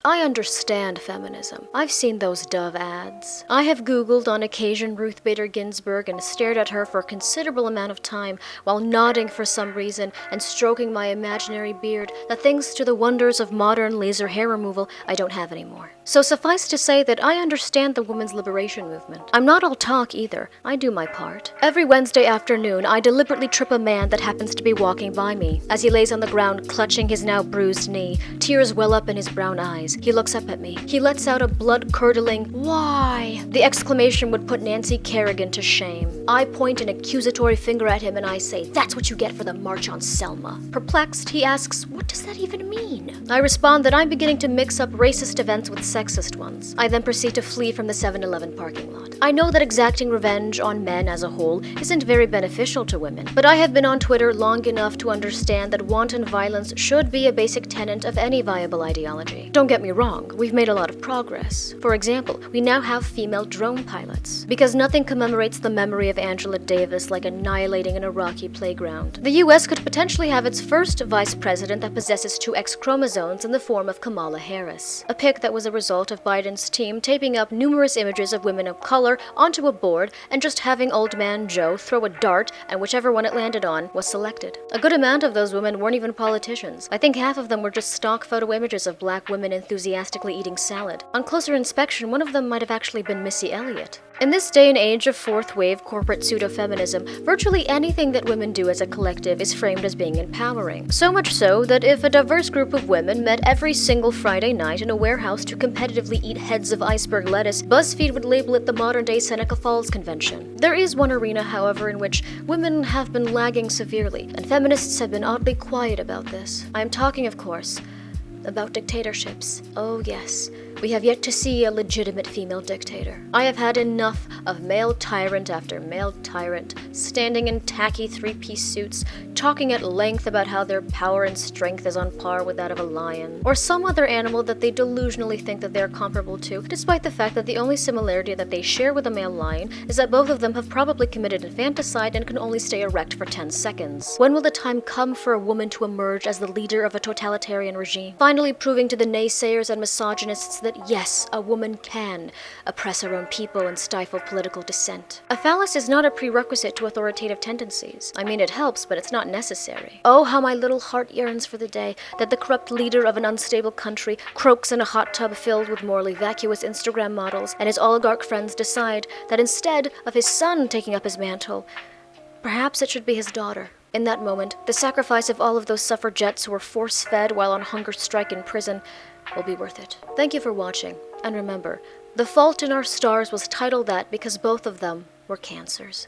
I understand feminism. I've seen those Dove ads. I have Googled on occasion Ruth Bader Ginsburg and stared at her for a considerable amount of time while nodding for some reason and stroking my imaginary beard that thanks to the wonders of modern laser hair removal, I don't have anymore. So suffice to say that I understand the women's liberation movement. I'm not all talk either. I do my part. Every Wednesday afternoon, I deliberately trip a man that happens to be walking by me. As he lays on the ground clutching his now bruised knee, tears well up in his brown eyes. He looks up at me. He lets out a blood-curdling, "Why?" The exclamation would put Nancy Kerrigan to shame. I point an accusatory finger at him and I say, "That's what you get for the March on Selma." Perplexed, he asks, "What does that even mean?" I respond that I'm beginning to mix up racist events with sexist ones. I then proceed to flee from the 7-Eleven parking lot. I know that exacting revenge on men as a whole isn't very beneficial to women, but I have been on Twitter long enough to understand that wanton violence should be a basic tenet of any viable ideology. Don't get me wrong, we've made a lot of progress. For example, we now have female drone pilots, because nothing commemorates the memory of Angela Davis like annihilating an Iraqi playground. The US could potentially have its first vice president that possesses 2 X chromosomes in the form of Kamala Harris, a pick that was a result of Biden's team taping up numerous images of women of color onto a board and just having old man Joe throw a dart and whichever one it landed on was selected. A good amount of those women weren't even politicians. I think half of them were just stock photo images of black women enthusiastically eating salad. On closer inspection, one of them might have actually been Missy Elliott. In this day and age of fourth-wave corporate pseudo-feminism, virtually anything that women do as a collective is framed as being empowering. So much so that if a diverse group of women met every single Friday night in a warehouse to competitively eat heads of iceberg lettuce, BuzzFeed would label it the modern-day Seneca Falls Convention. There is one arena, however, in which women have been lagging severely, and feminists have been oddly quiet about this. I am talking, of course, about dictatorships. Oh yes, we have yet to see a legitimate female dictator. I have had enough of male tyrant after male tyrant, standing in tacky 3-piece suits, talking at length about how their power and strength is on par with that of a lion, or some other animal that they delusionally think that they are comparable to, despite the fact that the only similarity that they share with a male lion is that both of them have probably committed infanticide and can only stay erect for 10 seconds. When will the time come for a woman to emerge as the leader of a totalitarian regime, finally proving to the naysayers and misogynists that yes, a woman can oppress her own people and stifle political dissent? A phallus is not a prerequisite to authoritative tendencies. I mean, it helps, but it's not necessary. Oh, how my little heart yearns for the day that the corrupt leader of an unstable country croaks in a hot tub filled with morally vacuous Instagram models, and his oligarch friends decide that instead of his son taking up his mantle, perhaps it should be his daughter. In that moment, the sacrifice of all of those suffragettes who were force-fed while on hunger strike in prison will be worth it. Thank you for watching, and remember, The Fault in Our Stars was titled that because both of them were cancers.